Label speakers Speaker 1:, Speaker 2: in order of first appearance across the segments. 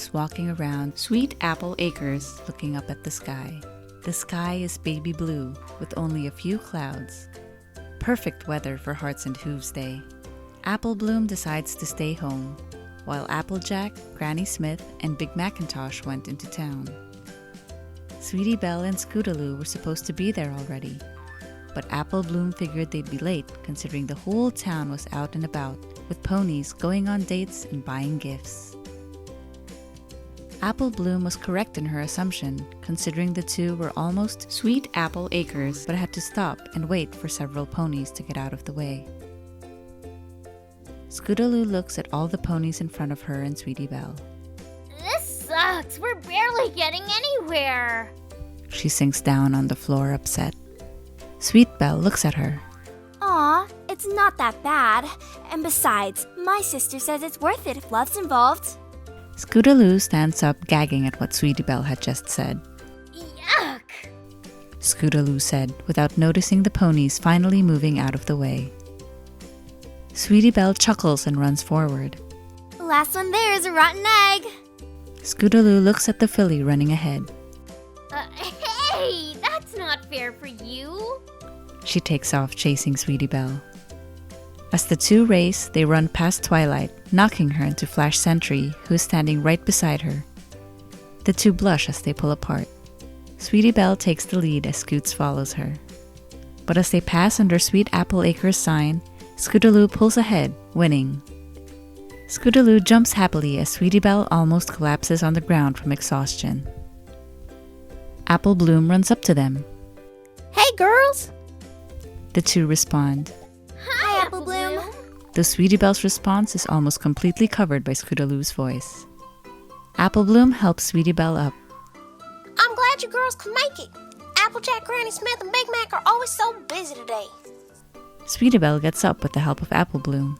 Speaker 1: is walking around Sweet Apple Acres looking up at the sky. The sky is baby blue with only a few clouds. Perfect weather for Hearts and Hooves Day. AppleBloom decides to stay home, while Applejack, Granny Smith, and Big Macintosh went into town. Sweetie Belle and Scootaloo were supposed to be there already, but AppleBloom figured they'd be late considering the whole town was out and about, with ponies going on dates and buying gifts. AppleBloom was correct in her assumption, considering the two were almost Sweet Apple Acres but had to stop and wait for several ponies to get out of the way. Scootaloo looks at all the ponies in front of her and Sweetie Belle.
Speaker 2: This sucks! We're barely getting anywhere!
Speaker 1: She sinks down on the floor upset. Sweet Belle looks at her.
Speaker 3: Aw, it's not that bad. And besides, my sister says it's worth it if love's involved.
Speaker 1: Scootaloo stands up, gagging at what Sweetie Belle had just said.
Speaker 2: Yuck!
Speaker 1: Scootaloo said, without noticing the ponies finally moving out of the way. Sweetie Belle chuckles and runs forward.
Speaker 3: The last one there is a rotten egg.
Speaker 1: Scootaloo looks at the filly running ahead.
Speaker 2: Hey, that's not fair for you.
Speaker 1: She takes off chasing Sweetie Belle. As the two race, they run past Twilight, knocking her into Flash Sentry, who is standing right beside her. The two blush as they pull apart. Sweetie Belle takes the lead as Scoots follows her. But as they pass under Sweet Apple Acres sign, Scootaloo pulls ahead, winning. Scootaloo jumps happily as Sweetie Belle almost collapses on the ground from exhaustion. AppleBloom runs up to them.
Speaker 4: Hey, girls!
Speaker 1: The two respond.
Speaker 3: Hi, AppleBloom.
Speaker 1: Though Sweetie Belle's response is almost completely covered by Scootaloo's voice. AppleBloom helps Sweetie Belle up.
Speaker 4: I'm glad you girls can make it. Applejack, Granny Smith, and Big Mac are always so busy today.
Speaker 1: Sweetie Belle gets up with the help of AppleBloom.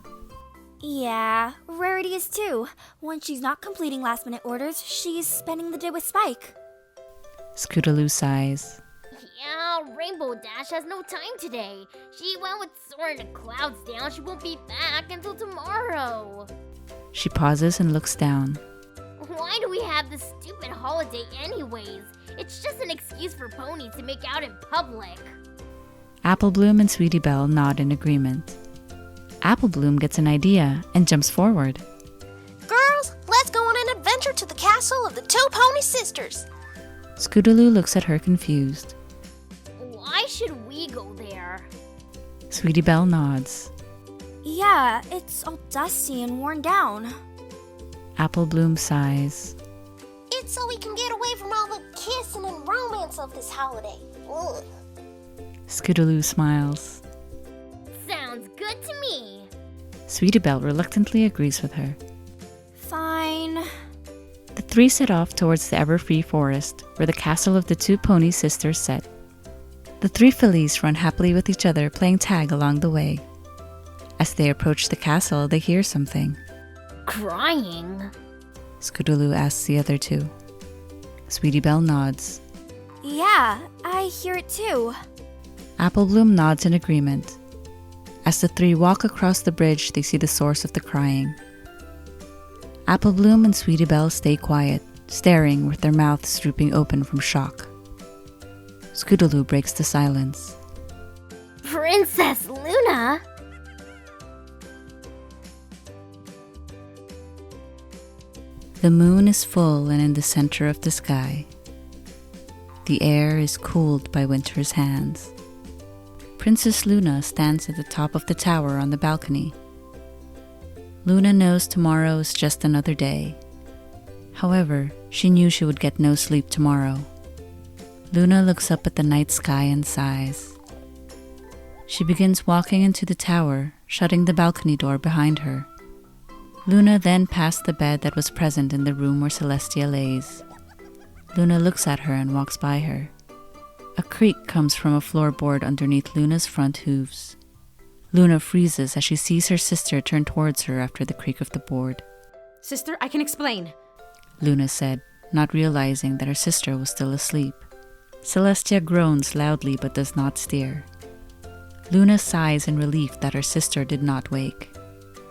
Speaker 3: Yeah, Rarity is too. When she's not completing last-minute orders, she's spending the day with Spike.
Speaker 1: Scootaloo sighs.
Speaker 2: Yeah, Rainbow Dash has no time today. She went with soaring the clouds down. She won't be back until tomorrow.
Speaker 1: She pauses and looks down.
Speaker 2: Why do we have this stupid holiday anyways? It's just an excuse for ponies to make out in public.
Speaker 1: AppleBloom and Sweetie Belle nod in agreement. AppleBloom gets an idea and jumps forward.
Speaker 4: Girls, let's go on an adventure to the castle of the two pony sisters.
Speaker 1: Scootaloo looks at her confused.
Speaker 2: Why should we go there?
Speaker 1: Sweetie Belle nods.
Speaker 3: Yeah, it's all dusty and worn down.
Speaker 1: AppleBloom sighs.
Speaker 4: It's so we can get away from all the kissing and romance of this holiday. Ugh.
Speaker 1: Scootaloo smiles.
Speaker 2: Sounds good to me.
Speaker 1: Sweetie Belle reluctantly agrees with her.
Speaker 3: Fine.
Speaker 1: The three set off towards the Everfree Forest, where the castle of the two pony sisters set. The three fillies run happily with each other, playing tag along the way. As they approach the castle, they hear something.
Speaker 2: Crying?
Speaker 1: Scootaloo asks the other two. Sweetie Belle nods.
Speaker 3: Yeah, I hear it too.
Speaker 1: AppleBloom nods in agreement. As the three walk across the bridge, they see the source of the crying. AppleBloom and Sweetie Belle stay quiet, staring with their mouths drooping open from shock. Scootaloo breaks the silence.
Speaker 2: Princess Luna?
Speaker 1: The moon is full and in the center of the sky. The air is cooled by winter's hands. Princess Luna stands at the top of the tower on the balcony. Luna knows tomorrow is just another day. However, she knew she would get no sleep tomorrow. Luna looks up at the night sky and sighs. She begins walking into the tower, shutting the balcony door behind her. Luna then passed the bed that was present in the room where Celestia lays. Luna looks at her and walks by her. A creak comes from a floorboard underneath Luna's front hooves. Luna freezes as she sees her sister turn towards her after the creak of the board.
Speaker 5: Sister, I can explain.
Speaker 1: Luna said, not realizing that her sister was still asleep. Celestia groans loudly but does not stir. Luna sighs in relief that her sister did not wake.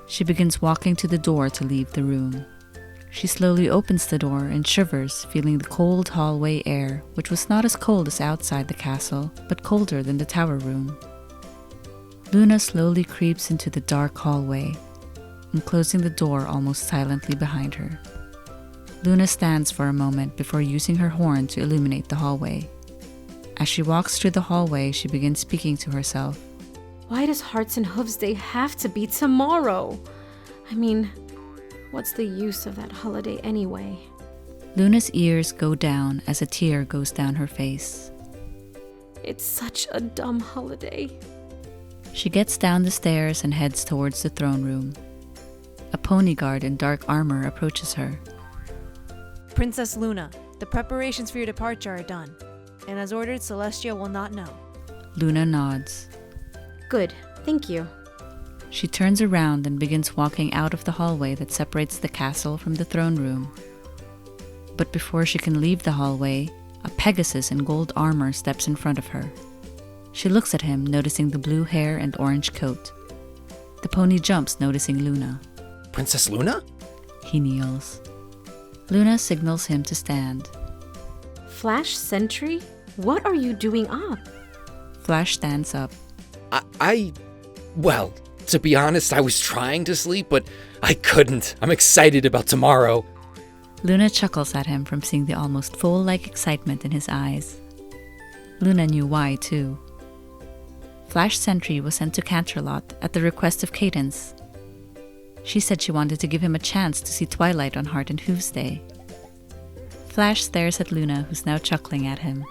Speaker 1: She begins walking to the door to leave the room. She slowly opens the door and shivers, feeling the cold hallway air, which was not as cold as outside the castle, but colder than the tower room. Luna slowly creeps into the dark hallway, and closing the door almost silently behind her. Luna stands for a moment before using her horn to illuminate the hallway. As she walks through the hallway, she begins speaking to herself.
Speaker 5: Why does Hearts and Hooves Day have to be tomorrow? I mean, what's the use of that holiday anyway?
Speaker 1: Luna's ears go down as a tear goes down her face.
Speaker 5: It's such a dumb holiday.
Speaker 1: She gets down the stairs and heads towards the throne room. A pony guard in dark armor approaches her.
Speaker 6: Princess Luna, the preparations for your departure are done, and as ordered, Celestia will not know.
Speaker 1: Luna nods.
Speaker 5: Good, thank you.
Speaker 1: She turns around and begins walking out of the hallway that separates the castle from the throne room. But before she can leave the hallway, a Pegasus in gold armor steps in front of her. She looks at him, noticing the blue hair and orange coat. The pony jumps, noticing Luna.
Speaker 7: Princess Luna?
Speaker 1: He kneels. Luna signals him to stand.
Speaker 5: Flash Sentry? What are you doing up?
Speaker 1: Flash stands up.
Speaker 7: Well, to be honest, I was trying to sleep, but I couldn't. I'm excited about tomorrow.
Speaker 1: Luna chuckles at him from seeing the almost foal-like excitement in his eyes. Luna knew why, too. Flash Sentry was sent to Canterlot at the request of Cadence. She said she wanted to give him a chance to see Twilight on Heart and Hooves Day. Flash stares at Luna, who's now chuckling at him.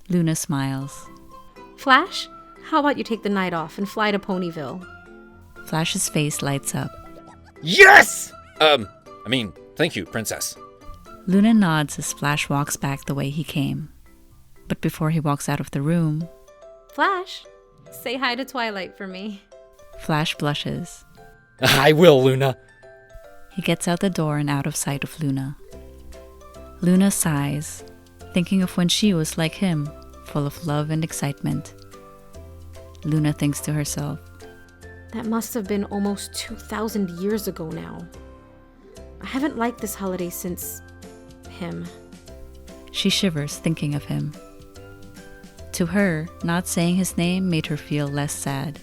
Speaker 1: Luna smiles.
Speaker 5: Flash, how about you take the night off and fly to Ponyville?
Speaker 1: Flash's face lights up.
Speaker 7: Yes! Thank you, Princess.
Speaker 1: Luna nods as Flash walks back the way he came. But before he walks out of the room,
Speaker 5: Flash, say hi to Twilight for me.
Speaker 1: Flash blushes.
Speaker 7: I will, Luna.
Speaker 1: He gets out the door and out of sight of Luna. Luna sighs, thinking of when she was like him, full of love and excitement. Luna thinks to herself,
Speaker 5: That must have been almost 2,000 years ago now. I haven't liked this holiday since him.
Speaker 1: She shivers, thinking of him. To her, not saying his name made her feel less sad.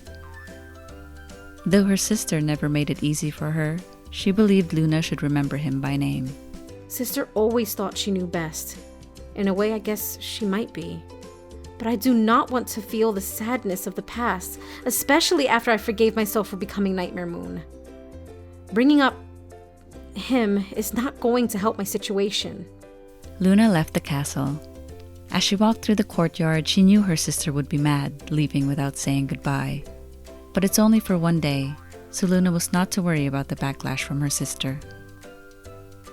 Speaker 1: Though her sister never made it easy for her, she believed Luna should remember him by name.
Speaker 5: Sister always thought she knew best. In a way, I guess she might be. But I do not want to feel the sadness of the past, especially after I forgave myself for becoming Nightmare Moon. Bringing up him is not going to help my situation.
Speaker 1: Luna left the castle. As she walked through the courtyard, she knew her sister would be mad, leaving without saying goodbye. But it's only for one day, so Luna was not to worry about the backlash from her sister.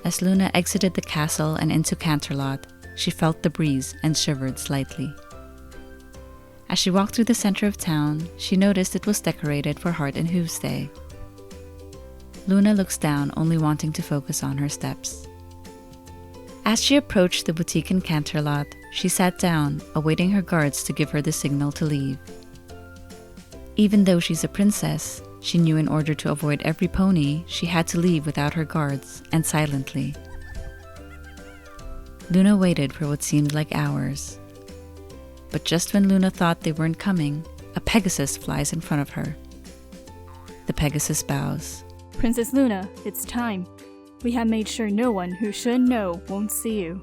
Speaker 1: As Luna exited the castle and into Canterlot, she felt the breeze and shivered slightly. As she walked through the center of town, she noticed it was decorated for Heart and Hooves Day. Luna looks down, only wanting to focus on her steps. As she approached the boutique in Canterlot, she sat down, awaiting her guards to give her the signal to leave. Even though she's a princess, she knew in order to avoid every pony, she had to leave without her guards, and silently. Luna waited for what seemed like hours. But just when Luna thought they weren't coming, a Pegasus flies in front of her. The Pegasus bows.
Speaker 8: Princess Luna, it's time. We have made sure no one who should know won't see you.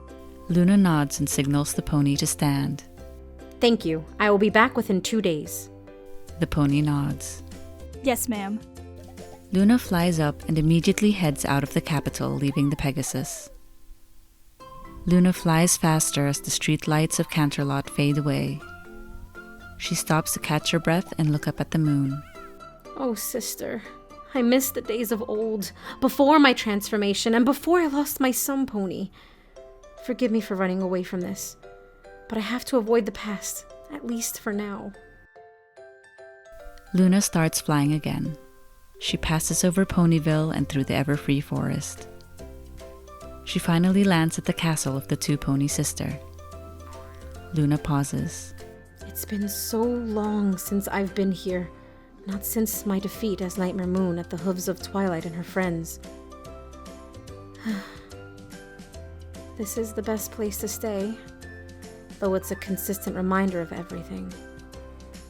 Speaker 1: Luna nods and signals the pony to stand.
Speaker 5: Thank you. I will be back within 2 days.
Speaker 1: The pony nods.
Speaker 8: Yes, ma'am.
Speaker 1: Luna flies up and immediately heads out of the capital, leaving the Pegasus. Luna flies faster as the street lights of Canterlot fade away. She stops to catch her breath and look up at the moon.
Speaker 5: Oh, sister. I miss the days of old, before my transformation and before I lost my sun pony. Forgive me for running away from this, but I have to avoid the past, at least for now.
Speaker 1: Luna starts flying again. She passes over Ponyville and through the Everfree Forest. She finally lands at the castle of the two-pony sister. Luna pauses.
Speaker 5: It's been so long since I've been here. Not since my defeat as Nightmare Moon at the hooves of Twilight and her friends. This is the best place to stay, though it's a consistent reminder of everything.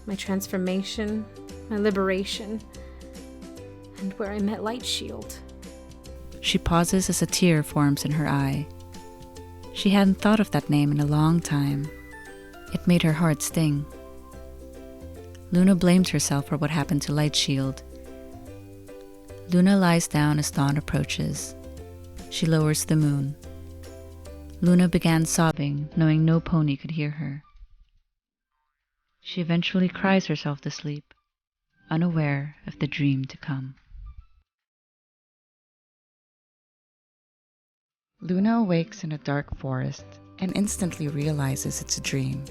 Speaker 5: My transformation, my liberation, and where I met Lightshield.
Speaker 1: She pauses as a tear forms in her eye. She hadn't thought of that name in a long time. It made her heart sting. Luna blames herself for what happened to Lightshield. Luna lies down as dawn approaches. She lowers the moon. Luna began sobbing, knowing no pony could hear her. She eventually cries herself to sleep, unaware of the dream to come. Luna awakes in a dark forest and instantly realizes it's a dream.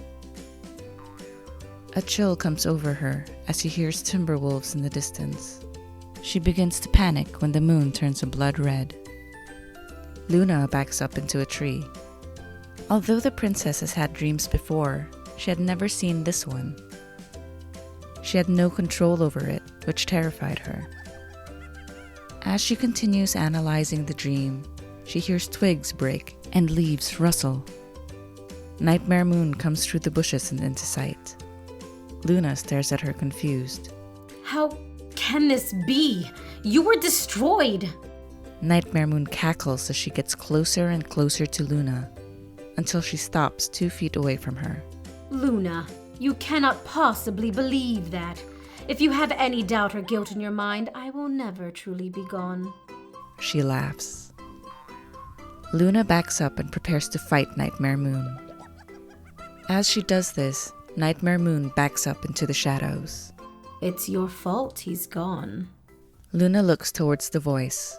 Speaker 1: A chill comes over her as she hears timber wolves in the distance. She begins to panic when the moon turns a blood red. Luna backs up into a tree. Although the princess has had dreams before, she had never seen this one. She had no control over it, which terrified her. As she continues analyzing the dream, she hears twigs break and leaves rustle. Nightmare Moon comes through the bushes and into sight. Luna stares at her confused.
Speaker 5: How can this be? You were destroyed!
Speaker 1: Nightmare Moon cackles as she gets closer and closer to Luna, until she stops 2 feet away from her.
Speaker 5: Luna, you cannot possibly believe that. If you have any doubt or guilt in your mind, I will never truly be gone.
Speaker 1: She laughs. Luna backs up and prepares to fight Nightmare Moon. As she does this, Nightmare Moon backs up into the shadows.
Speaker 5: It's your fault he's gone.
Speaker 1: Luna looks towards the voice,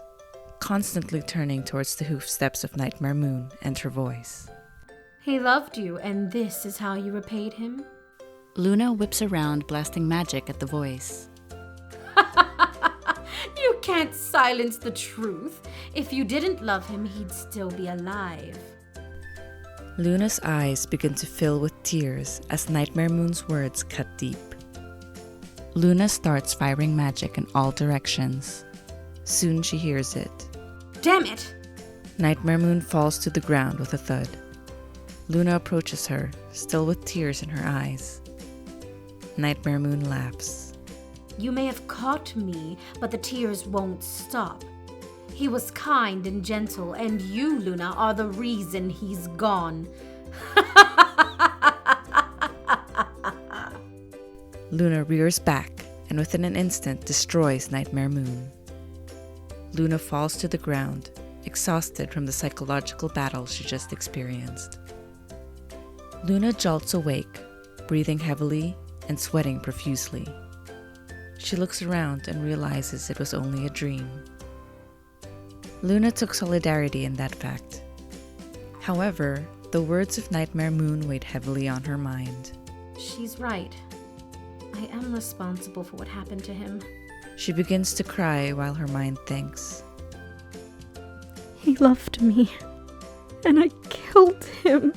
Speaker 1: constantly turning towards the hoof steps of Nightmare Moon and her voice.
Speaker 5: He loved you, and this is how you repaid him?
Speaker 1: Luna whips around, blasting magic at the voice.
Speaker 5: You can't silence the truth. If you didn't love him, he'd still be alive.
Speaker 1: Luna's eyes begin to fill with tears as Nightmare Moon's words cut deep. Luna starts firing magic in all directions. Soon she hears it.
Speaker 5: Damn it!
Speaker 1: Nightmare Moon falls to the ground with a thud. Luna approaches her, still with tears in her eyes. Nightmare Moon laughs.
Speaker 5: You may have caught me, but the tears won't stop. He was kind and gentle, and you, Luna, are the reason he's gone.
Speaker 1: Luna rears back and within an instant destroys Nightmare Moon. Luna falls to the ground, exhausted from the psychological battle she just experienced. Luna jolts awake, breathing heavily and sweating profusely. She looks around and realizes it was only a dream. Luna took solidarity in that fact. However, the words of Nightmare Moon weighed heavily on her mind.
Speaker 5: She's right. I am responsible for what happened to him.
Speaker 1: She begins to cry while her mind thinks.
Speaker 8: He loved me, and I killed him.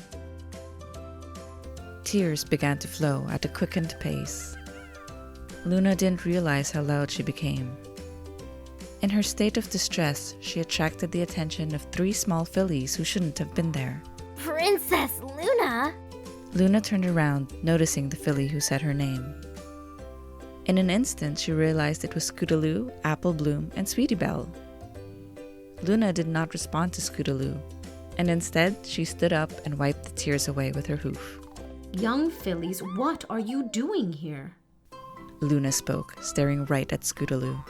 Speaker 1: Tears began to flow at a quickened pace. Luna didn't realize how loud she became. In her state of distress, she attracted the attention of 3 small fillies who shouldn't have been there.
Speaker 2: Princess Luna?
Speaker 1: Luna turned around, noticing the filly who said her name. In an instant, she realized it was Scootaloo, AppleBloom, and Sweetie Belle. Luna did not respond to Scootaloo, and instead, she stood up and wiped the tears away with her hoof.
Speaker 5: Young fillies, what are you doing here?
Speaker 1: Luna spoke, staring right at Scootaloo.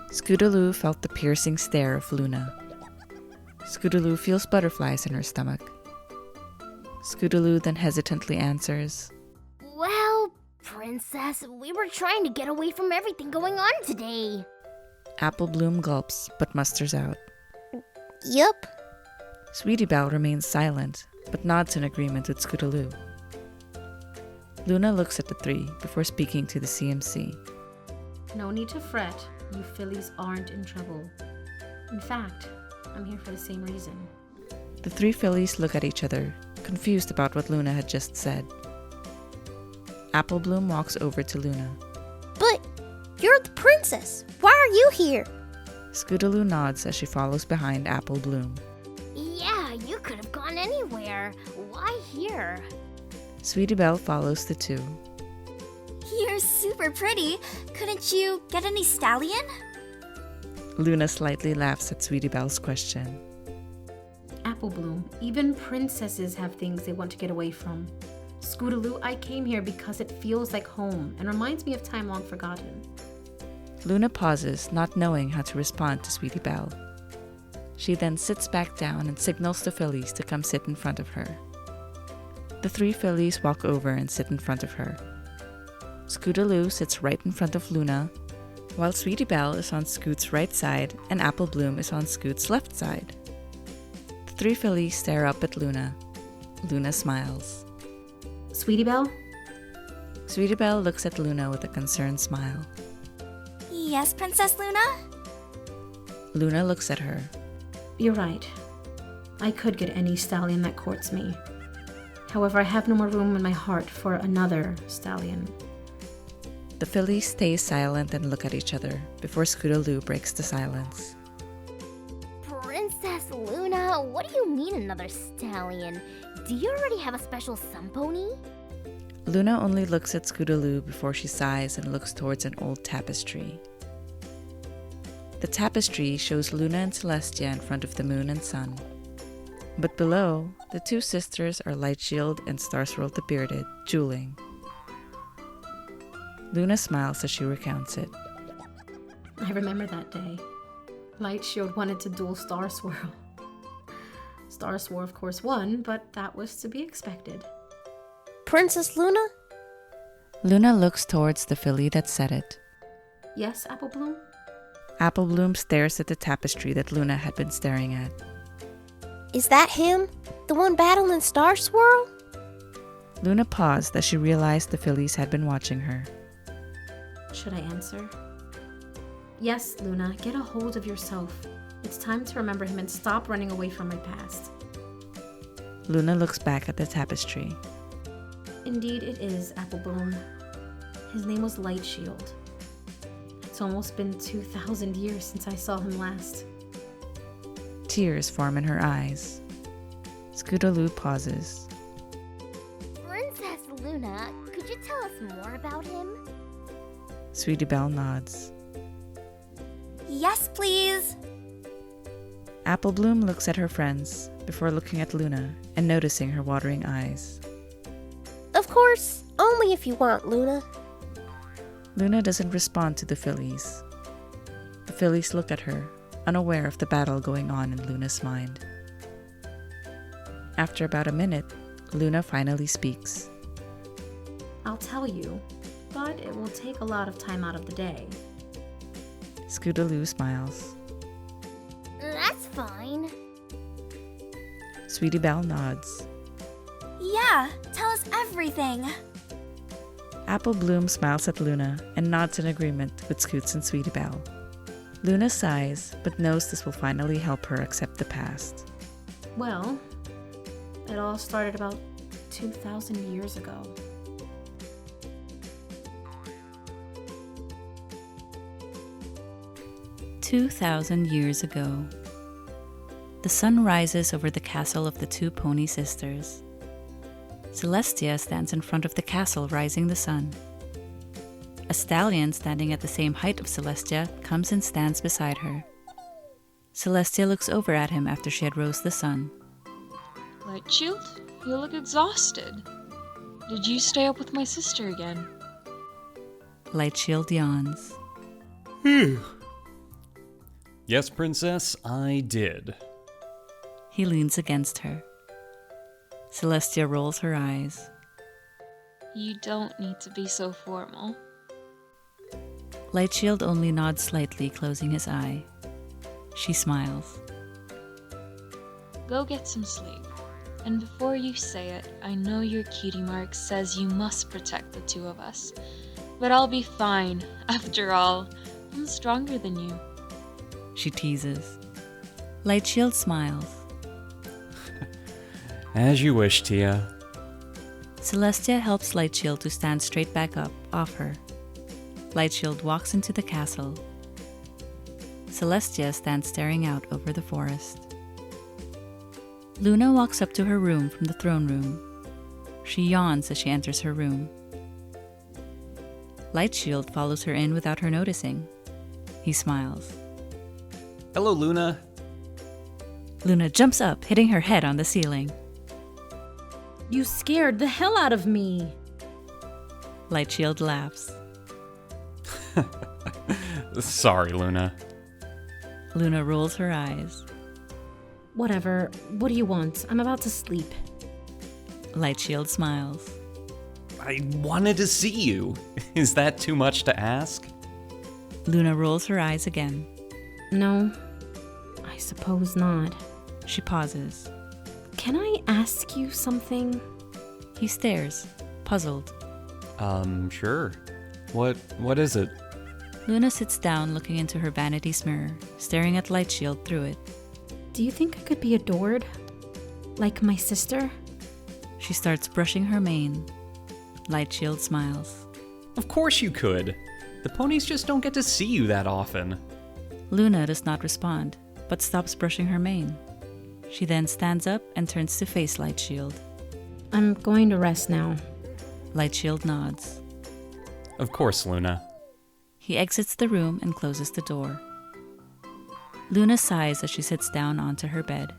Speaker 1: Scootaloo felt the piercing stare of Luna. Scootaloo feels butterflies in her stomach. Scootaloo then hesitantly answers,
Speaker 2: Well, Princess, we were trying to get away from everything going on today.
Speaker 1: AppleBloom gulps but musters out.
Speaker 4: Yup.
Speaker 1: Sweetie Belle remains silent, but nods in agreement with Scootaloo. Luna looks at the 3 before speaking to the CMC.
Speaker 5: No need to fret. You fillies aren't in trouble. In fact, I'm here for the same reason.
Speaker 1: The 3 fillies look at each other, confused about what Luna had just said. AppleBloom walks over to Luna.
Speaker 4: But you're the princess. Why are you here?
Speaker 1: Scootaloo nods as she follows behind AppleBloom.
Speaker 2: Yeah, you could have gone anywhere. Why here?
Speaker 1: Sweetie Belle follows the two.
Speaker 3: You're super pretty. Couldn't you get any stallion?
Speaker 1: Luna slightly laughs at Sweetie Belle's question.
Speaker 5: AppleBloom, even princesses have things they want to get away from. Scootaloo, I came here because it feels like home and reminds me of time long forgotten.
Speaker 1: Luna pauses, not knowing how to respond to Sweetie Belle. She then sits back down and signals the fillies to come sit in front of her. The 3 fillies walk over and sit in front of her. Scootaloo sits right in front of Luna, while Sweetie Belle is on Scoot's right side and AppleBloom is on Scoot's left side. The 3 fillies stare up at Luna. Luna smiles.
Speaker 5: Sweetie Belle?
Speaker 1: Sweetie Belle looks at Luna with a concerned smile.
Speaker 3: Yes, Princess Luna?
Speaker 1: Luna looks at her.
Speaker 5: You're right. I could get any stallion that courts me. However, I have no more room in my heart for another stallion.
Speaker 1: The fillies stay silent and look at each other before Scootaloo breaks the silence.
Speaker 2: Princess Luna, what do you mean another stallion? Do you already have a special sun pony?
Speaker 1: Luna only looks at Scootaloo before she sighs and looks towards an old tapestry. The tapestry shows Luna and Celestia in front of the moon and sun. But below, the 2 sisters are Lightshield and Starswirl the Bearded, dueling. Luna smiles as she recounts it.
Speaker 5: I remember that day. Lightshield wanted to duel Starswirl. Starswirl, of course, won, but that was to be expected.
Speaker 4: Princess Luna?
Speaker 1: Luna looks towards the filly that said it.
Speaker 5: Yes, AppleBloom?
Speaker 1: AppleBloom stares at the tapestry that Luna had been staring at.
Speaker 4: Is that him? The one battling Star Swirl?
Speaker 1: Luna paused as she realized the fillies had been watching her.
Speaker 5: Should I answer? Yes, Luna, get a hold of yourself. It's time to remember him and stop running away from my past.
Speaker 1: Luna looks back at the tapestry.
Speaker 5: Indeed it is, AppleBloom. His name was Lightshield. It's almost been 2,000 years since I saw him last.
Speaker 1: Tears form in her eyes. Scootaloo pauses.
Speaker 2: Princess Luna, could you tell us more about him?
Speaker 1: Sweetie Belle nods.
Speaker 3: Yes, please.
Speaker 1: AppleBloom looks at her friends before looking at Luna and noticing her watering eyes.
Speaker 4: Of course, only if you want, Luna.
Speaker 1: Luna doesn't respond to the fillies. The fillies look at her, unaware of the battle going on in Luna's mind. After about a minute, Luna finally speaks.
Speaker 5: I'll tell you, but it will take a lot of time out of the day.
Speaker 1: Scootaloo smiles.
Speaker 2: That's fine.
Speaker 1: Sweetie Belle nods.
Speaker 3: Yeah, tell us everything.
Speaker 1: AppleBloom smiles at Luna and nods in agreement with Scoots and Sweetie Belle. Luna sighs, but knows this will finally help her accept the past.
Speaker 5: Well, it all started about 2,000 years ago.
Speaker 1: "2,000 years ago. The sun rises over the castle of the 2 pony sisters. Celestia stands in front of the castle, rising the sun. A stallion standing at the same height of Celestia comes and stands beside her. Celestia looks over at him after she had rose the sun.
Speaker 9: Lightshield, you look exhausted. Did you stay up with my sister again?
Speaker 1: Lightshield yawns.
Speaker 10: Yes, Princess, I did.
Speaker 1: He leans against her. Celestia rolls her eyes.
Speaker 9: You don't need to be so formal.
Speaker 1: Lightshield only nods slightly, closing his eye. She smiles.
Speaker 9: Go get some sleep. And before you say it, I know your cutie mark says you must protect the 2 of us. But I'll be fine. After all, I'm stronger than you.
Speaker 1: She teases. Lightshield smiles.
Speaker 10: As you wish, Tia.
Speaker 1: Celestia helps Lightshield to stand straight back up, off her. Lightshield walks into the castle. Celestia stands staring out over the forest. Luna walks up to her room from the throne room. She yawns as she enters her room. Lightshield follows her in without her noticing. He smiles.
Speaker 10: Hello, Luna.
Speaker 1: Luna jumps up, hitting her head on the ceiling.
Speaker 5: You scared the hell out of me.
Speaker 1: Lightshield laughs.
Speaker 10: Sorry, Luna.
Speaker 1: Luna rolls her eyes.
Speaker 5: Whatever. What do you want? I'm about to sleep.
Speaker 1: Lightshield smiles.
Speaker 10: I wanted to see you. Is that too much to ask?
Speaker 1: Luna rolls her eyes again.
Speaker 5: No, I suppose not.
Speaker 1: She pauses.
Speaker 5: Can I ask you something?
Speaker 1: He stares, puzzled.
Speaker 10: Sure. What is it?
Speaker 1: Luna sits down looking into her vanity's mirror, staring at Lightshield through it.
Speaker 5: Do you think I could be adored? Like my sister?
Speaker 1: She starts brushing her mane. Lightshield smiles.
Speaker 10: Of course you could. The ponies just don't get to see you that often.
Speaker 1: Luna does not respond, but stops brushing her mane. She then stands up and turns to face Lightshield.
Speaker 5: I'm going to rest now.
Speaker 1: Lightshield nods.
Speaker 10: Of course, Luna.
Speaker 1: He exits the room and closes the door. Luna sighs as she sits down onto her bed.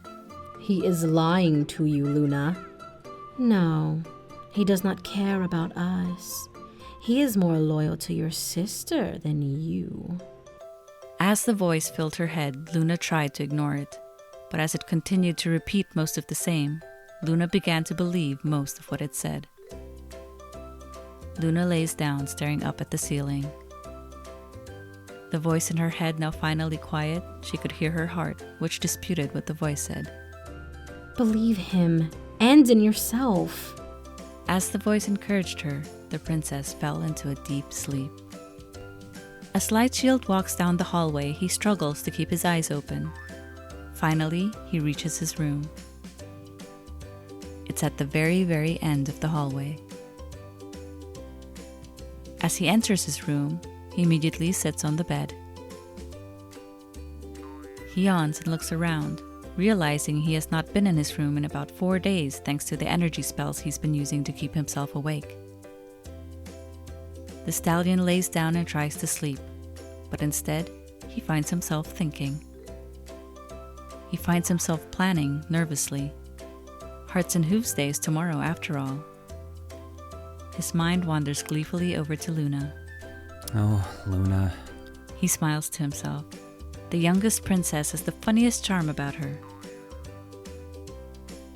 Speaker 5: He is lying to you, Luna. No, he does not care about us. He is more loyal to your sister than you.
Speaker 1: As the voice filled her head, Luna tried to ignore it. But as it continued to repeat most of the same, Luna began to believe most of what it said. Luna lays down, staring up at the ceiling. The voice in her head now finally quiet, she could hear her heart, which disputed what the voice said.
Speaker 5: Believe him, and in yourself.
Speaker 1: As the voice encouraged her, the princess fell into a deep sleep. As Lightshield walks down the hallway, he struggles to keep his eyes open. Finally, he reaches his room. It's at the very, very end of the hallway. As he enters his room, he immediately sits on the bed. He yawns and looks around, realizing he has not been in his room in about 4 days thanks to the energy spells he's been using to keep himself awake. The stallion lays down and tries to sleep, but instead, he finds himself thinking. He finds himself planning nervously. Hearts and Hooves Day is tomorrow after all. His mind wanders gleefully over to Luna.
Speaker 10: Oh, Luna.
Speaker 1: He smiles to himself. The youngest princess has the funniest charm about her.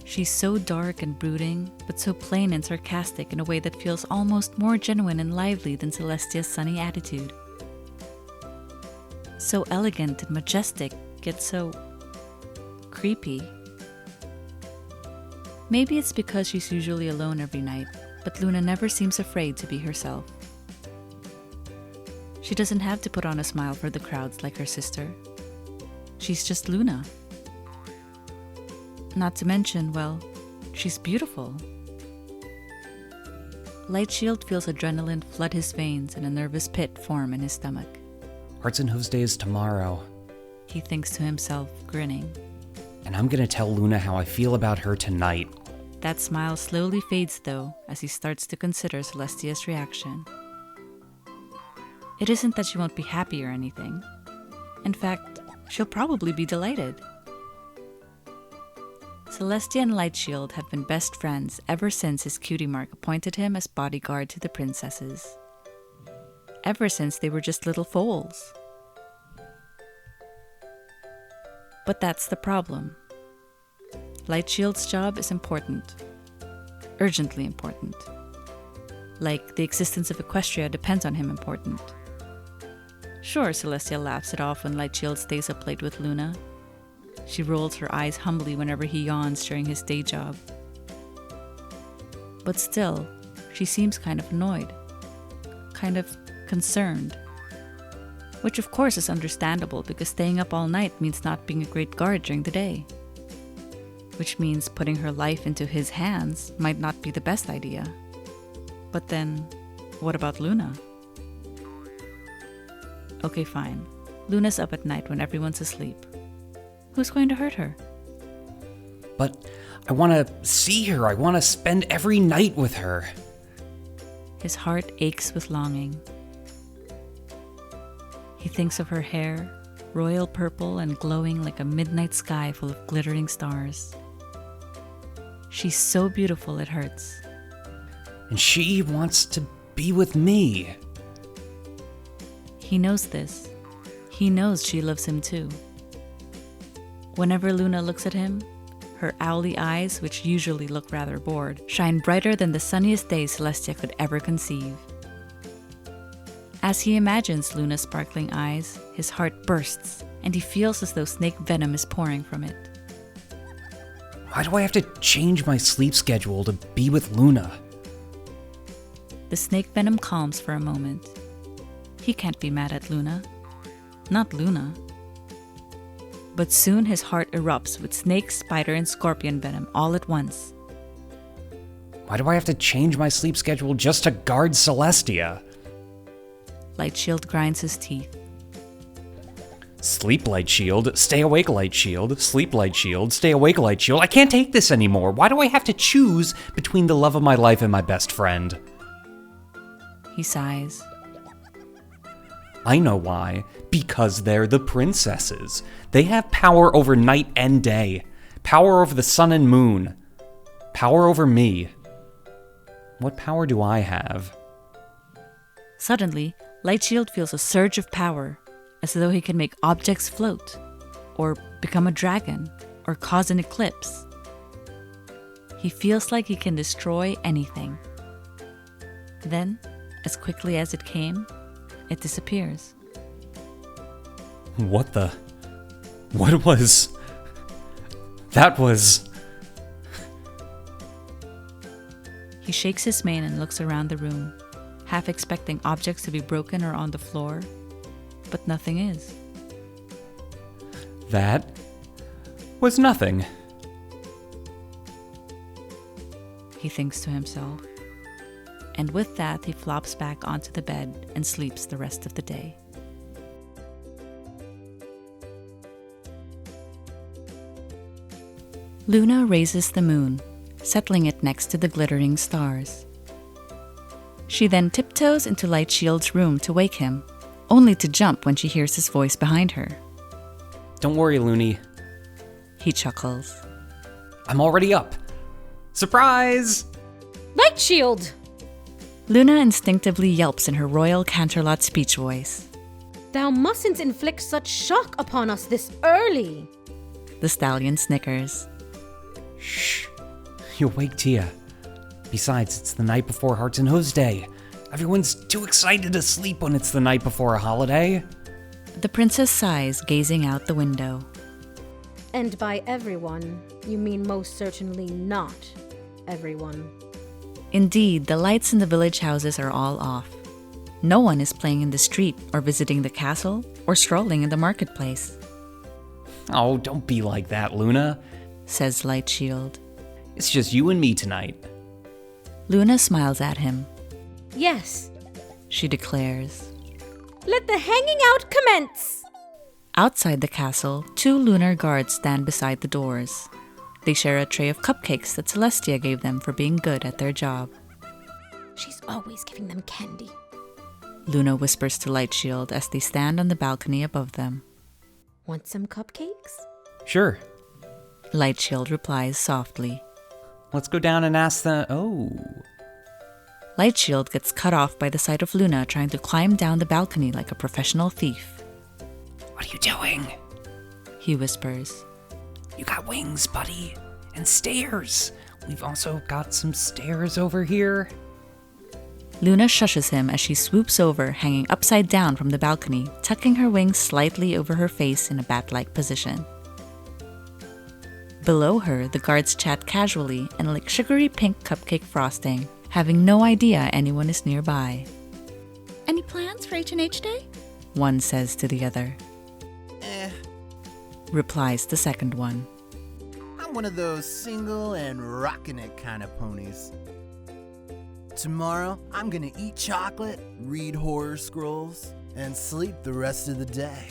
Speaker 1: She's so dark and brooding, but so plain and sarcastic in a way that feels almost more genuine and lively than Celestia's sunny attitude. So elegant and majestic, yet so creepy. Maybe it's because she's usually alone every night, but Luna never seems afraid to be herself. She doesn't have to put on a smile for the crowds like her sister. She's just Luna. Not to mention, well, she's beautiful. Lightshield feels adrenaline flood his veins and a nervous pit form in his stomach.
Speaker 10: Hearts and Hooves Day is tomorrow.
Speaker 1: He thinks to himself, grinning.
Speaker 10: And I'm gonna tell Luna how I feel about her tonight.
Speaker 1: That smile slowly fades though, as he starts to consider Celestia's reaction. It isn't that she won't be happy or anything. In fact, she'll probably be delighted. Celestia and Lightshield have been best friends ever since his cutie mark appointed him as bodyguard to the princesses. Ever since they were just little foals. But that's the problem. Lightshield's job is important. Urgently important. Like the existence of Equestria depends on him important. Sure, Celestia laughs it off when Lightshield stays up late with Luna. She rolls her eyes humbly whenever he yawns during his day job. But still, she seems kind of annoyed. Kind of concerned. Which of course is understandable because staying up all night means not being a great guard during the day. Which means putting her life into his hands might not be the best idea. But then, what about Luna? Okay, fine. Luna's up at night when everyone's asleep. Who's going to hurt her?
Speaker 10: But I want to see her. I want to spend every night with her.
Speaker 1: His heart aches with longing. He thinks of her hair, royal purple and glowing like a midnight sky full of glittering stars. She's so beautiful it hurts.
Speaker 10: And she wants to be with me.
Speaker 1: He knows this. He knows she loves him too. Whenever Luna looks at him, her owly eyes, which usually look rather bored, shine brighter than the sunniest day Celestia could ever conceive. As he imagines Luna's sparkling eyes, his heart bursts, and he feels as though snake venom is pouring from it.
Speaker 10: Why do I have to change my sleep schedule to be with Luna?
Speaker 1: The snake venom calms for a moment. He can't be mad at Luna. Not Luna. But soon his heart erupts with snake, spider, and scorpion venom all at once.
Speaker 10: Why do I have to change my sleep schedule just to guard Celestia?
Speaker 1: Lightshield grinds his teeth.
Speaker 10: Sleep light shield, stay awake light shield, sleep light shield, stay awake light shield. I can't take this anymore. Why do I have to choose between the love of my life and my best friend?
Speaker 1: He sighs.
Speaker 10: I know why. Because they're the princesses. They have power over night and day. Power over the sun and moon. Power over me. What power do I have?
Speaker 1: Suddenly, Lightshield feels a surge of power, as though he can make objects float, or become a dragon, or cause an eclipse. He feels like he can destroy anything. Then, as quickly as it came, it disappears.
Speaker 10: What was... That was...
Speaker 1: He shakes his mane and looks around the room, half expecting objects to be broken or on the floor, but nothing is.
Speaker 10: That was nothing.
Speaker 1: He thinks to himself. And with that, he flops back onto the bed and sleeps the rest of the day. Luna raises the moon, settling it next to the glittering stars. She then tiptoes into Lightshield's room to wake him, only to jump when she hears his voice behind her.
Speaker 10: Don't worry, Looney.
Speaker 1: He chuckles.
Speaker 10: I'm already up. Surprise!
Speaker 5: Lightshield!
Speaker 1: Luna instinctively yelps in her royal Canterlot speech voice.
Speaker 5: Thou mustn't inflict such shock upon us this early.
Speaker 1: The stallion snickers.
Speaker 10: Shh. You'll wake Tia. Besides, it's the night before Hearts and Hooves Day. Everyone's too excited to sleep when it's the night before a holiday.
Speaker 1: The princess sighs, gazing out the window.
Speaker 5: And by everyone, you mean most certainly not everyone.
Speaker 1: Indeed, the lights in the village houses are all off. No one is playing in the street or visiting the castle or strolling in the marketplace.
Speaker 10: Oh, don't be like that, Luna,
Speaker 1: says Lightshield.
Speaker 10: It's just you and me tonight.
Speaker 1: Luna smiles at him.
Speaker 5: Yes,
Speaker 1: she declares.
Speaker 5: Let the hanging out commence!
Speaker 1: Outside the castle, 2 lunar guards stand beside the doors. They share a tray of cupcakes that Celestia gave them for being good at their job.
Speaker 3: She's always giving them candy,
Speaker 1: Luna whispers to Lightshield as they stand on the balcony above them.
Speaker 5: Want some cupcakes?
Speaker 10: Sure.
Speaker 1: Lightshield replies softly.
Speaker 10: Let's go down and ask the... Oh.
Speaker 1: Lightshield gets cut off by the sight of Luna trying to climb down the balcony like a professional thief.
Speaker 10: What are you doing?
Speaker 1: He whispers.
Speaker 10: You got wings, buddy. And stairs. We've also got some stairs over here.
Speaker 1: Luna shushes him as she swoops over, hanging upside down from the balcony, tucking her wings slightly over her face in a bat-like position. Below her, the guards chat casually and lick sugary pink cupcake frosting, having no idea anyone is nearby.
Speaker 3: Any plans for H&H Day?
Speaker 1: One says to the other. Replies the second one.
Speaker 11: I'm one of those single and rockin' it kind of ponies. Tomorrow, I'm gonna eat chocolate, read horror scrolls, and sleep the rest of the day.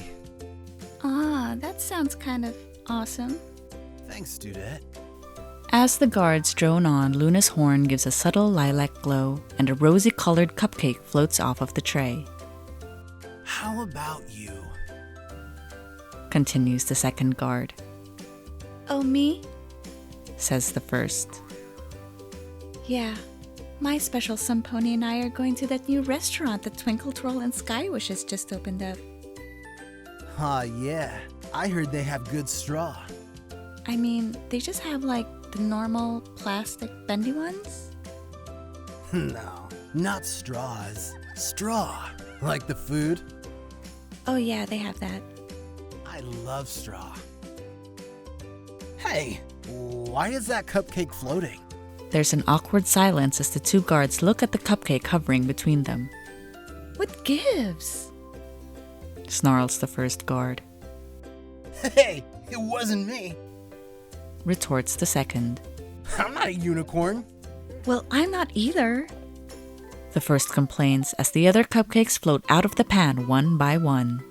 Speaker 1: sounds kind of awesome.
Speaker 11: Thanks, Dudette.
Speaker 1: As the guards drone on, Luna's horn gives a subtle lilac glow, and a rosy-colored cupcake floats off of the tray.
Speaker 11: How about you?
Speaker 1: Continues the second guard. Oh, me? Says the first. Yeah, my special sun pony and I are going to that new restaurant that Twinkle Twirl and Skywish has just opened up.
Speaker 11: Yeah. I heard they have good straw.
Speaker 1: I mean, they just have like the normal plastic bendy ones?
Speaker 11: No, not straws. Straw. Like the food?
Speaker 1: Oh yeah, they have that.
Speaker 11: I love straw. Hey, why is that cupcake floating?
Speaker 1: There's an awkward silence as the two guards look at the cupcake hovering between them. What gives? Snarls the first guard.
Speaker 11: Hey, it wasn't me.
Speaker 1: Retorts the second.
Speaker 11: I'm not a unicorn.
Speaker 1: Well, I'm not either. The first complains as the other cupcakes float out of the pan one by one.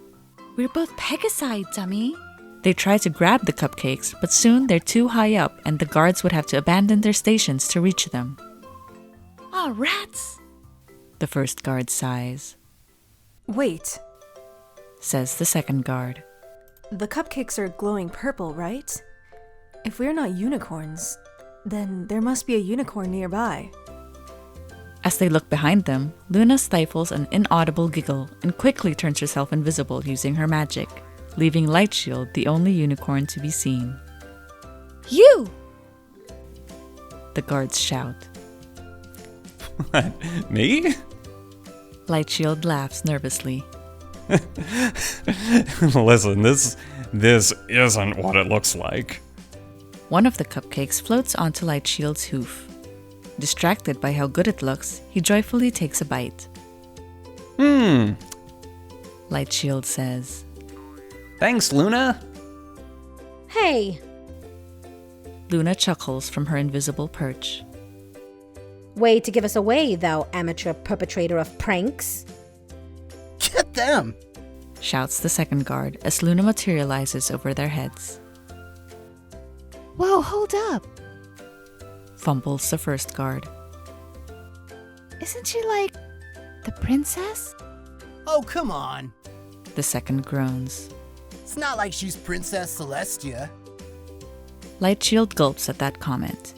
Speaker 1: We're both Pegasi, dummy. They try to grab the cupcakes, but soon they're too high up and the guards would have to abandon their stations to reach them. Aw, rats! The first guard sighs.
Speaker 6: Wait,
Speaker 1: Says the second guard.
Speaker 6: the cupcakes are glowing purple, right? If we're not unicorns, then there must be a unicorn nearby.
Speaker 1: As they look behind them, Luna stifles an inaudible giggle and quickly turns herself invisible using her magic, leaving Lightshield the only unicorn to be seen. You! The guards shout.
Speaker 10: What? Me?
Speaker 1: Lightshield laughs nervously.
Speaker 10: Listen, this isn't what it looks like.
Speaker 1: One of the cupcakes floats onto Lightshield's hoof. Distracted by how good it looks, he joyfully takes a bite. Lightshield says,
Speaker 10: Thanks, Luna.
Speaker 5: Hey,
Speaker 1: Luna chuckles from her invisible perch.
Speaker 5: way to give us away, thou amateur perpetrator of pranks.
Speaker 11: Get them!
Speaker 1: Shouts the second guard as Luna materializes over their heads.
Speaker 12: Whoa, hold up.
Speaker 1: Fumbles the first guard.
Speaker 12: Isn't she like the princess?
Speaker 11: Oh, come on.
Speaker 1: The second groans.
Speaker 11: It's not like she's Princess Celestia.
Speaker 1: Lightshield gulps at that comment.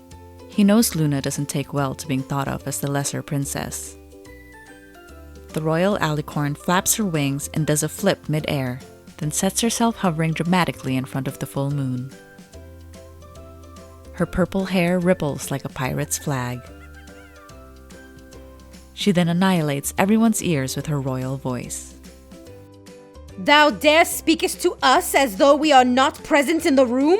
Speaker 1: He knows Luna doesn't take well to being thought of as the lesser princess. The royal alicorn flaps her wings and does a flip mid-air, then sets herself hovering dramatically in front of the full moon. Her purple hair ripples like a pirate's flag. She then annihilates everyone's ears with her royal voice.
Speaker 5: Thou dare speakest to us as though we are not present in the room?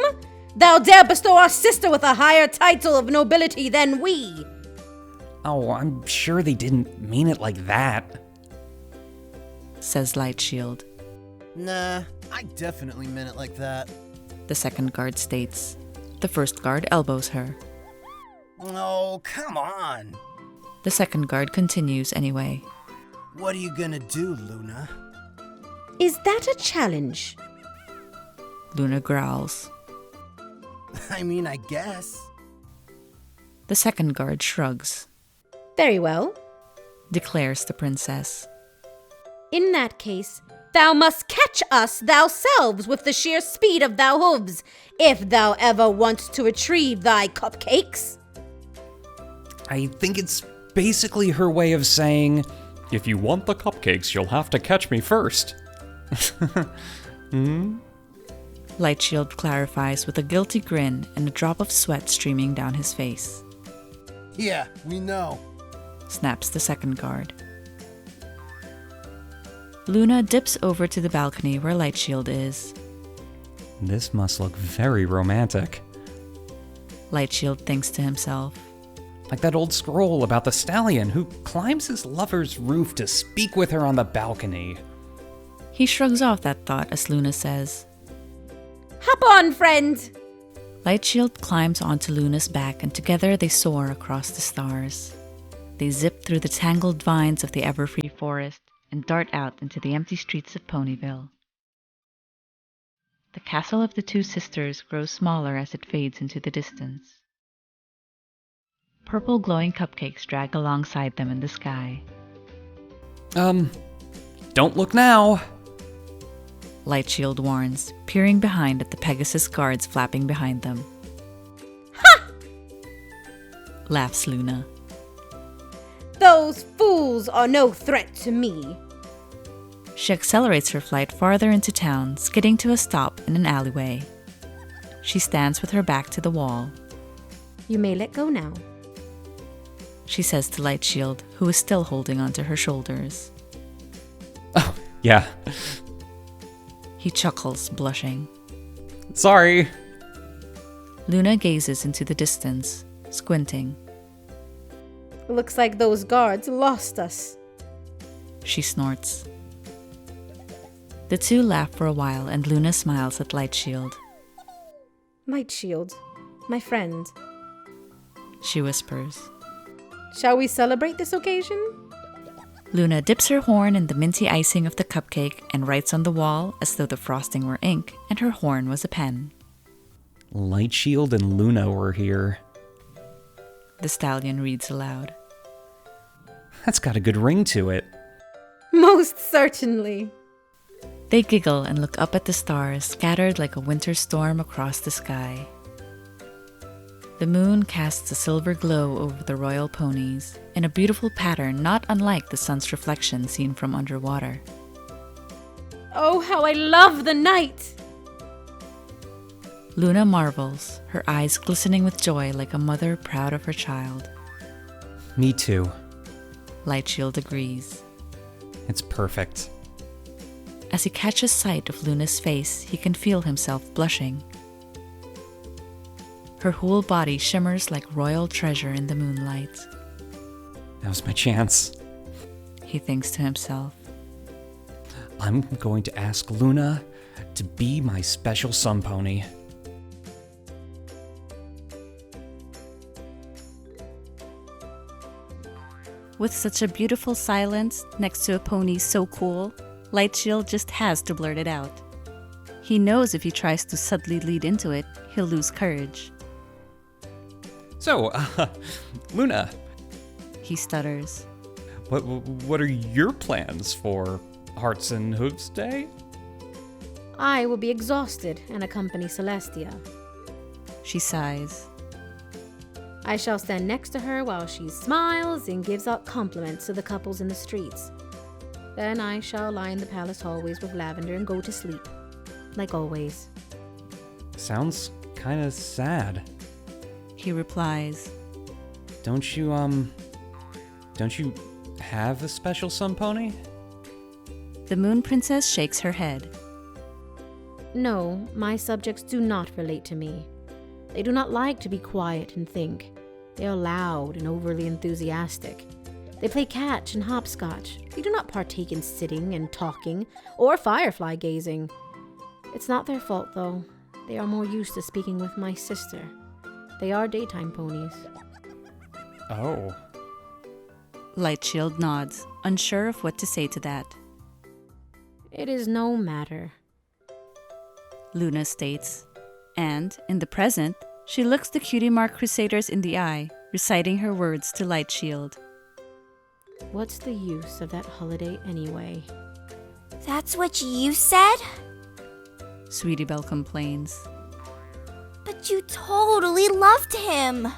Speaker 5: Thou dare bestow our sister with a higher title of nobility than we?
Speaker 10: Oh, I'm sure they didn't mean it like that.
Speaker 1: Says Lightshield.
Speaker 11: Nah, I definitely meant it like that.
Speaker 1: The second guard states. The first guard elbows her.
Speaker 11: Oh, come on.
Speaker 1: The second guard continues anyway.
Speaker 11: What are you gonna do, Luna?
Speaker 5: Is that a challenge?
Speaker 1: Luna growls.
Speaker 11: I mean, I guess.
Speaker 1: The second guard shrugs.
Speaker 5: Very well.
Speaker 1: Declares the princess.
Speaker 5: In that case, thou must catch us thyself with the sheer speed of thou hooves, if thou ever want to retrieve thy cupcakes.
Speaker 10: I think it's basically her way of saying, if you want the cupcakes, you'll have to catch me first.
Speaker 1: Lightshield clarifies with a guilty grin and a drop of sweat streaming down his face.
Speaker 11: Yeah, we know.
Speaker 1: Snaps the second guard. Luna dips over to the balcony where Lightshield is.
Speaker 10: This must look very romantic.
Speaker 1: Lightshield thinks to himself.
Speaker 10: Like that old scroll about the stallion who climbs his lover's roof to speak with her on the balcony.
Speaker 1: He shrugs off that thought as Luna says,
Speaker 5: Hop on, friend!
Speaker 1: Lightshield climbs onto Luna's back and together they soar across the stars. They zip through the tangled vines of the Everfree forest and dart out into the empty streets of Ponyville. The castle of the two sisters grows smaller as it fades into the distance. Purple glowing cupcakes drag alongside them in the sky.
Speaker 10: Don't look now.
Speaker 1: Lightshield warns, peering behind at the Pegasus guards flapping behind them.
Speaker 5: Ha!
Speaker 1: Laughs Luna.
Speaker 5: Those fools are no threat to me.
Speaker 1: She accelerates her flight farther into town, skidding to a stop in an alleyway. She stands with her back to the wall.
Speaker 5: You may let go now,
Speaker 1: she says to Lightshield, who is still holding onto her shoulders.
Speaker 10: Oh, yeah.
Speaker 1: He chuckles, blushing.
Speaker 10: Sorry.
Speaker 1: Luna gazes into the distance, squinting.
Speaker 5: Looks like those guards lost us.
Speaker 1: She snorts. The two laugh for a while and Luna smiles at Lightshield.
Speaker 5: Lightshield, my friend.
Speaker 1: She whispers.
Speaker 5: Shall we celebrate this occasion?
Speaker 1: Luna dips her horn in the minty icing of the cupcake and writes on the wall as though the frosting were ink and her horn was a pen.
Speaker 10: Lightshield and Luna were here.
Speaker 1: The stallion reads aloud.
Speaker 10: That's got a good ring to it.
Speaker 5: Most certainly.
Speaker 1: They giggle and look up at the stars scattered like a winter storm across the sky. The moon casts a silver glow over the royal ponies, in a beautiful pattern not unlike the sun's reflection seen from underwater.
Speaker 5: Oh, how I love the night!
Speaker 1: Luna marvels, her eyes glistening with joy like a mother proud of her child.
Speaker 10: Me too.
Speaker 1: Lightshield agrees.
Speaker 10: It's perfect.
Speaker 1: As he catches sight of Luna's face, he can feel himself blushing. Her whole body shimmers like royal treasure in the moonlight.
Speaker 10: That was my chance.
Speaker 1: He thinks to himself.
Speaker 10: I'm going to ask Luna to be my special sun pony.
Speaker 1: With such a beautiful silence next to a pony so cool, Lightshield just has to blurt it out. He knows if he tries to subtly lead into it, he'll lose courage.
Speaker 10: So, Luna,
Speaker 1: he stutters.
Speaker 10: What are your plans for Hearts and Hooves Day?
Speaker 5: I will be exhausted and accompany Celestia.
Speaker 1: She sighs.
Speaker 5: I shall stand next to her while she smiles and gives out compliments to the couples in the streets. Then I shall line the palace hallways with lavender and go to sleep, like always.
Speaker 10: Sounds kinda sad.
Speaker 1: He replies.
Speaker 10: Don't you have a special sun pony?
Speaker 1: The Moon Princess shakes her head.
Speaker 5: No, my subjects do not relate to me. They do not like to be quiet and think. They are loud and overly enthusiastic. They play catch and hopscotch. They do not partake in sitting and talking or firefly gazing. It's not their fault, though. They are more used to speaking with my sister. They are daytime ponies.
Speaker 10: Oh.
Speaker 1: Lightshield nods, unsure of what to say to that.
Speaker 5: It is no matter,
Speaker 1: Luna states. And, in the present, she looks the Cutie Mark Crusaders in the eye, reciting her words to Lightshield.
Speaker 5: What's the use of that holiday anyway?
Speaker 3: That's what you said?
Speaker 1: Sweetie Belle complains.
Speaker 3: But you totally loved him.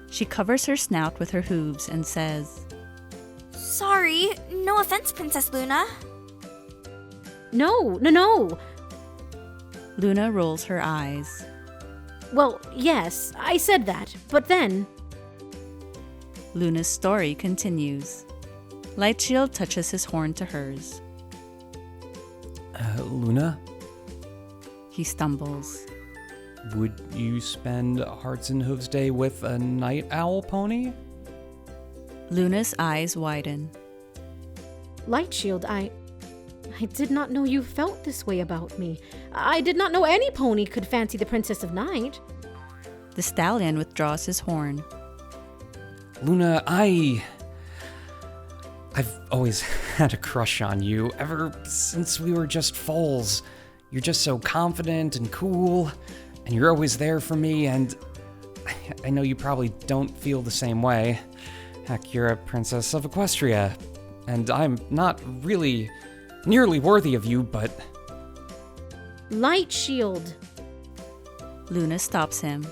Speaker 1: She covers her snout with her hooves and says,
Speaker 3: Sorry, no offense, Princess Luna.
Speaker 5: No.
Speaker 1: Luna rolls her eyes.
Speaker 5: Well, yes, I said that, but then...
Speaker 1: Luna's story continues. Lightshield touches his horn to hers.
Speaker 10: Luna?
Speaker 1: He stumbles.
Speaker 10: Would you spend Hearts and Hooves Day with a night owl pony?
Speaker 1: Luna's eyes widen.
Speaker 5: Lightshield, I did not know you felt this way about me. I did not know any pony could fancy the Princess of Night.
Speaker 1: The stallion withdraws his horn.
Speaker 10: Luna, I've always had a crush on you, ever since we were just foals. You're just so confident and cool, and you're always there for me, and I know you probably don't feel the same way. Heck, you're a princess of Equestria, and I'm not really nearly worthy of you, but...
Speaker 5: Light Shield!
Speaker 1: Luna stops him.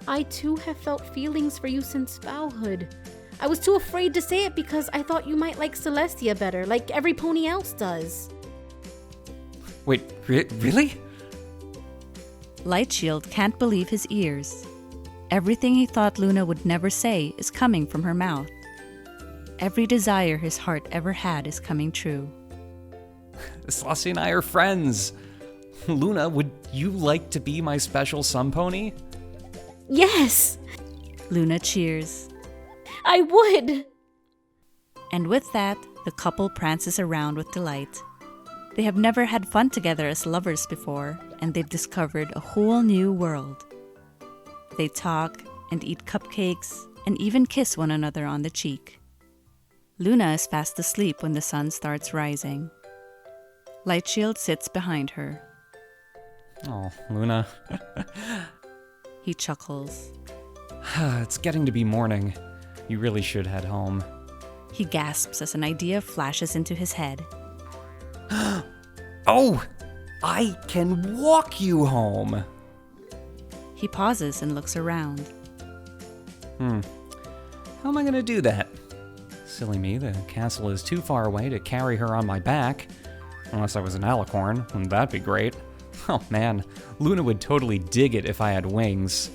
Speaker 5: I too have felt feelings for you since Vowhood. I was too afraid to say it because I thought you might like Celestia better, like every pony else does.
Speaker 10: Wait, really?
Speaker 1: Lightshield can't believe his ears. Everything he thought Luna would never say is coming from her mouth. Every desire his heart ever had is coming true.
Speaker 10: Stasi and I are friends. Luna, would you like to be my special sun pony?
Speaker 5: Yes!
Speaker 1: Luna cheers.
Speaker 5: I would!
Speaker 1: And with that, the couple prances around with delight. They have never had fun together as lovers before, and they've discovered a whole new world. They talk and eat cupcakes and even kiss one another on the cheek. Luna is fast asleep when the sun starts rising. Lightshield sits behind her.
Speaker 10: Oh, Luna.
Speaker 1: He chuckles.
Speaker 10: It's getting to be morning. You really should head home.
Speaker 1: He gasps as an idea flashes into his head.
Speaker 10: Oh! I can walk you home!
Speaker 1: He pauses and looks around.
Speaker 10: How am I gonna do that? Silly me, the castle is too far away to carry her on my back. Unless I was an alicorn, and that'd be great. Oh man, Luna would totally dig it if I had wings.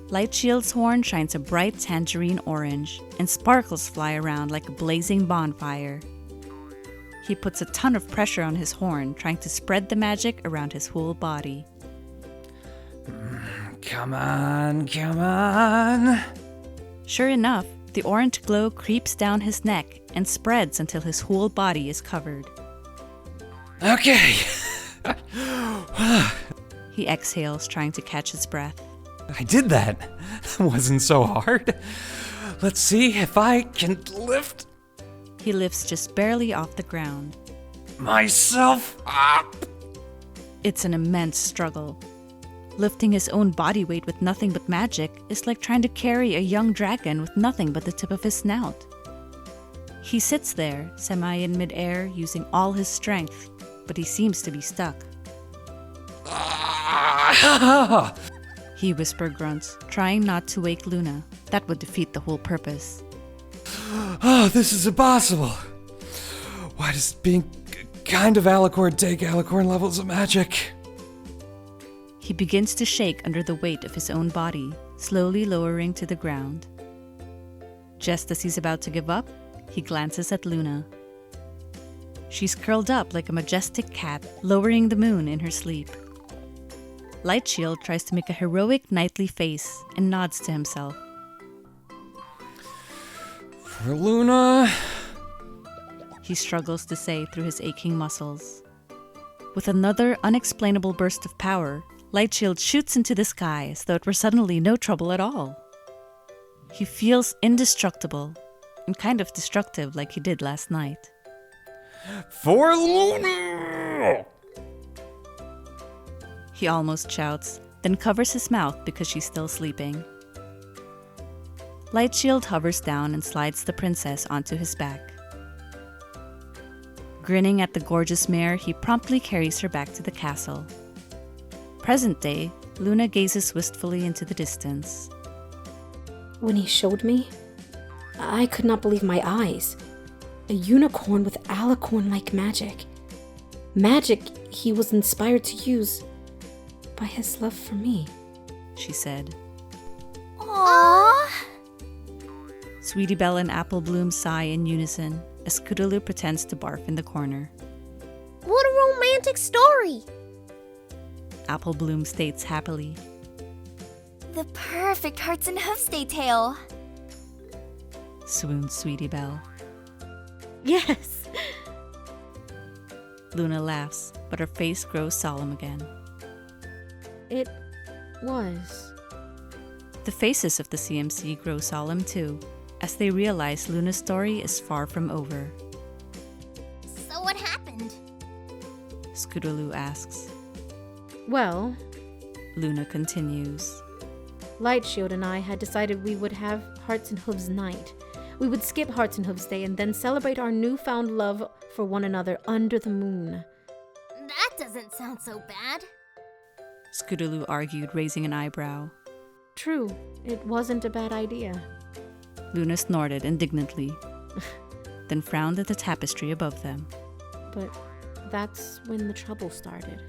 Speaker 1: Lightshield's horn shines a bright tangerine orange, and sparkles fly around like a blazing bonfire. He puts a ton of pressure on his horn, trying to spread the magic around his whole body.
Speaker 10: Come on, come on!
Speaker 1: Sure enough, the orange glow creeps down his neck and spreads until his whole body is covered.
Speaker 10: Okay!
Speaker 1: He exhales, trying to catch his breath.
Speaker 10: I did that! That wasn't so hard. Let's see if I can lift
Speaker 1: He lifts just barely off the ground.
Speaker 10: myself up!
Speaker 1: It's an immense struggle. Lifting his own body weight with nothing but magic is like trying to carry a young dragon with nothing but the tip of his snout. He sits there, semi in midair, using all his strength, but he seems to be stuck. He whisper grunts, trying not to wake Luna. That would defeat the whole purpose.
Speaker 10: Oh, this is impossible. Why does being kind of alicorn take alicorn levels of magic?
Speaker 1: He begins to shake under the weight of his own body, slowly lowering to the ground. Just as he's about to give up, he glances at Luna. She's curled up like a majestic cat, lowering the moon in her sleep. Lightshield tries to make a heroic knightly face and nods to himself.
Speaker 10: For Luna...
Speaker 1: He struggles to say through his aching muscles. With another unexplainable burst of power, Lightshield shoots into the sky as though it were suddenly no trouble at all. He feels indestructible, and kind of destructive like he did last night.
Speaker 10: For Luna!
Speaker 1: He almost shouts, then covers his mouth because she's still sleeping. Lightshield hovers down and slides the princess onto his back. Grinning at the gorgeous mare, he promptly carries her back to the castle. Present day, Luna gazes wistfully into the distance.
Speaker 5: When he showed me, I could not believe my eyes. A unicorn with alicorn-like magic. Magic he was inspired to use by his love for me,
Speaker 1: she said.
Speaker 3: Aww.
Speaker 1: Sweetie Belle and AppleBloom sigh in unison as Scootaloo pretends to barf in the corner.
Speaker 4: What a romantic story!
Speaker 1: AppleBloom states happily.
Speaker 3: The perfect hearts and hoofs day tale.
Speaker 1: Swoons Sweetie Belle.
Speaker 5: Yes!
Speaker 1: Luna laughs, but her face grows solemn again.
Speaker 5: It was.
Speaker 1: The faces of the CMC grow solemn too, as they realize Luna's story is far from over.
Speaker 2: So what happened?
Speaker 1: Scootaloo asks.
Speaker 5: Well,
Speaker 1: Luna continues.
Speaker 5: Lightshield and I had decided we would have Hearts and Hooves night. We would skip Hearts and Hooves Day and then celebrate our newfound love for one another under the moon.
Speaker 2: That doesn't sound so bad.
Speaker 1: Scootaloo argued, raising an eyebrow.
Speaker 5: True, it wasn't a bad idea.
Speaker 1: Luna snorted indignantly, then frowned at the tapestry above them.
Speaker 5: But that's when the trouble started.